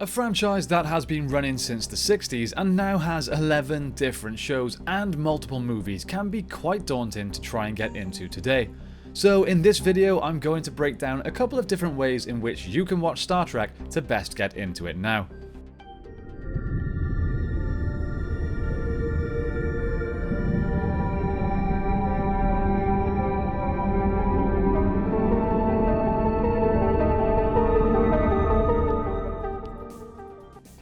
A franchise that has been running since the 60s and now has 11 different shows and multiple movies can be quite daunting to try and get into today. So in this video I'm going to break down a couple of different ways in which you can watch Star Trek to best get into it now.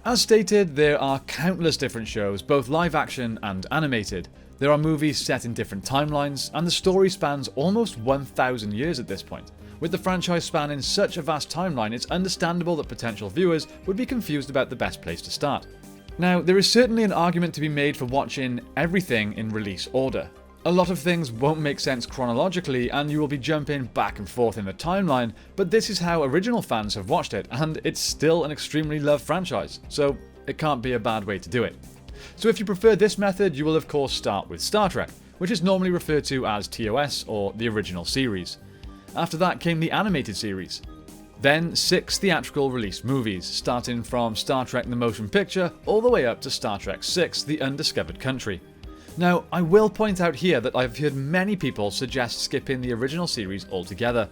As stated, there are countless different shows, both live action and animated. There are movies set in different timelines, and the story spans almost 1,000 years at this point. With the franchise spanning such a vast timeline, it's understandable that potential viewers would be confused about the best place to start. Now, there is certainly an argument to be made for watching everything in release order. A lot of things won't make sense chronologically and you will be jumping back and forth in the timeline, but this is how original fans have watched it, and it's still an extremely loved franchise, so it can't be a bad way to do it. So if you prefer this method, you will of course start with Star Trek, which is normally referred to as TOS or the original series. After that came the animated series. Then 6 theatrical release movies, starting from Star Trek the Motion Picture all the way up to Star Trek VI The Undiscovered Country. Now, I will point out here that I've heard many people suggest skipping the original series altogether.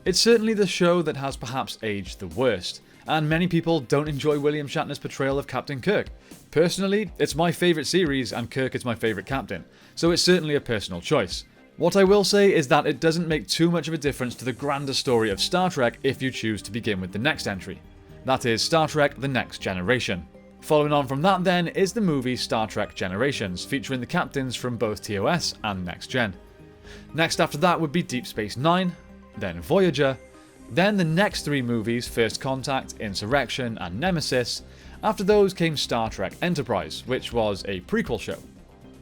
It's certainly the show that has perhaps aged the worst, and many people don't enjoy William Shatner's portrayal of Captain Kirk. Personally, it's my favourite series and Kirk is my favourite captain, so it's certainly a personal choice. What I will say is that it doesn't make too much of a difference to the grander story of Star Trek if you choose to begin with the next entry. That is Star Trek The Next Generation. Following on from that then is the movie Star Trek Generations, featuring the captains from both TOS and Next Gen. Next after that would be Deep Space Nine, then Voyager, then the next 3 movies, First Contact, Insurrection and Nemesis. After those came Star Trek Enterprise, which was a prequel show.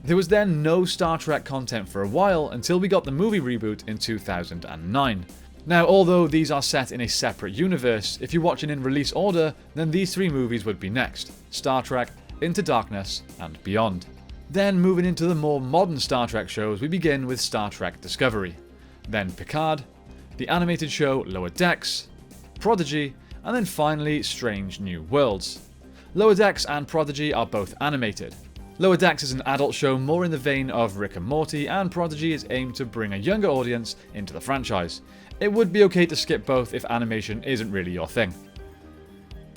There was then no Star Trek content for a while until we got the movie reboot in 2009. Now, although these are set in a separate universe, if you're watching in release order, then these 3 movies would be next: Star Trek, Into Darkness, and Beyond. Then moving into the more modern Star Trek shows, we begin with Star Trek Discovery, then Picard, the animated show Lower Decks, Prodigy, and then finally Strange New Worlds. Lower Decks and Prodigy are both animated. Lower Decks is an adult show more in the vein of Rick and Morty, and Prodigy is aimed to bring a younger audience into the franchise. It would be okay to skip both if animation isn't really your thing.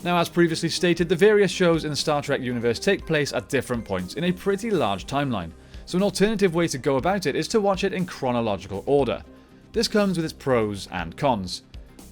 Now, as previously stated, the various shows in the Star Trek universe take place at different points in a pretty large timeline, so an alternative way to go about it is to watch it in chronological order. This comes with its pros and cons.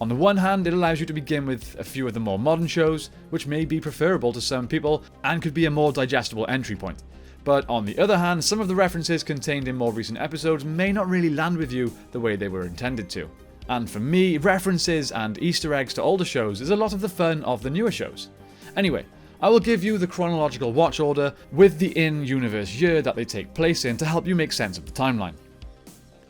On the one hand, it allows you to begin with a few of the more modern shows, which may be preferable to some people and could be a more digestible entry point. But on the other hand, some of the references contained in more recent episodes may not really land with you the way they were intended to. And for me, references and Easter eggs to older shows is a lot of the fun of the newer shows. Anyway, I will give you the chronological watch order with the in-universe year that they take place in to help you make sense of the timeline.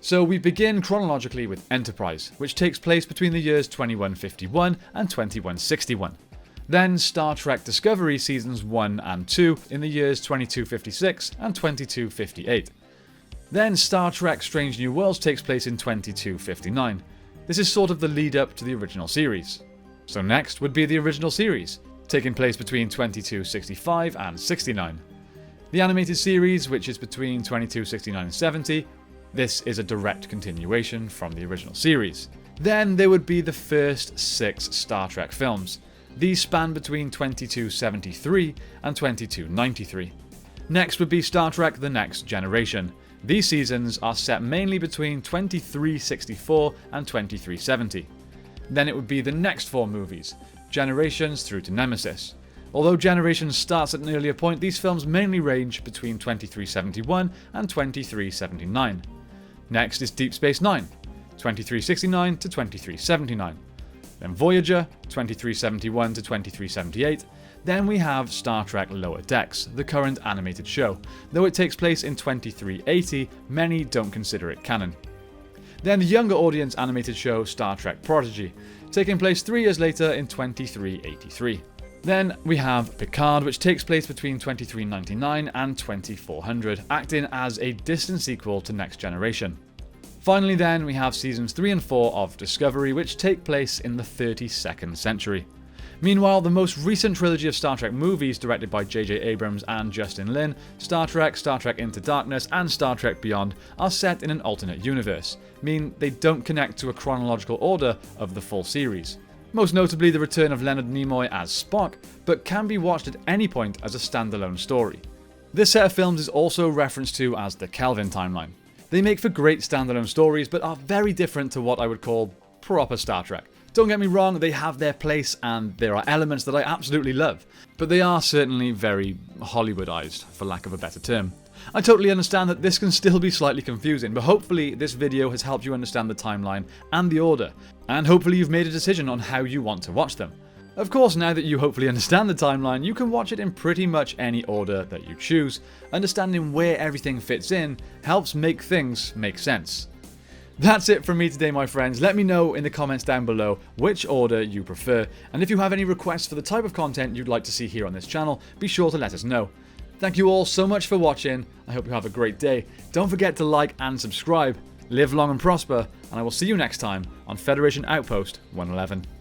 So we begin chronologically with Enterprise, which takes place between the years 2151 and 2161. Then Star Trek Discovery Seasons 1 and 2 in the years 2256 and 2258. Then Star Trek Strange New Worlds takes place in 2259. This is sort of the lead up to the original series. So next would be the original series, taking place between 2265 and 69. The animated series, which is between 2269 and 70, this is a direct continuation from the original series. Then there would be the first 6 Star Trek films. These span between 2273 and 2293. Next would be Star Trek The Next Generation. These seasons are set mainly between 2364 and 2370. Then it would be the next 4 movies, Generations through to Nemesis. Although Generations starts at an earlier point, these films mainly range between 2371 and 2379. Next is Deep Space Nine, 2369 to 2379. Then Voyager, 2371 to 2378. Then we have Star Trek Lower Decks, the current animated show. Though it takes place in 2380, many don't consider it canon. Then the younger audience animated show Star Trek Prodigy, taking place 3 years later in 2383. Then we have Picard, which takes place between 2399 and 2400, acting as a distant sequel to Next Generation. Finally then, we have seasons 3 and 4 of Discovery, which take place in the 32nd century. Meanwhile, the most recent trilogy of Star Trek movies directed by J.J. Abrams and Justin Lin, Star Trek, Star Trek Into Darkness, and Star Trek Beyond, are set in an alternate universe, meaning they don't connect to a chronological order of the full series. Most notably the return of Leonard Nimoy as Spock, but can be watched at any point as a standalone story. This set of films is also referenced to as the Kelvin timeline. They make for great standalone stories, but are very different to what I would call proper Star Trek. Don't get me wrong, they have their place and there are elements that I absolutely love, but they are certainly very Hollywoodized, for lack of a better term. I totally understand that this can still be slightly confusing, but hopefully this video has helped you understand the timeline and the order, and hopefully you've made a decision on how you want to watch them. Of course, now that you hopefully understand the timeline, you can watch it in pretty much any order that you choose. Understanding where everything fits in helps make things make sense. That's it from me today, my friends. Let me know in the comments down below which order you prefer, and if you have any requests for the type of content you'd like to see here on this channel, be sure to let us know. Thank you all so much for watching. I hope you have a great day. Don't forget to like and subscribe. Live long and prosper, and I will see you next time on Federation Outpost 111.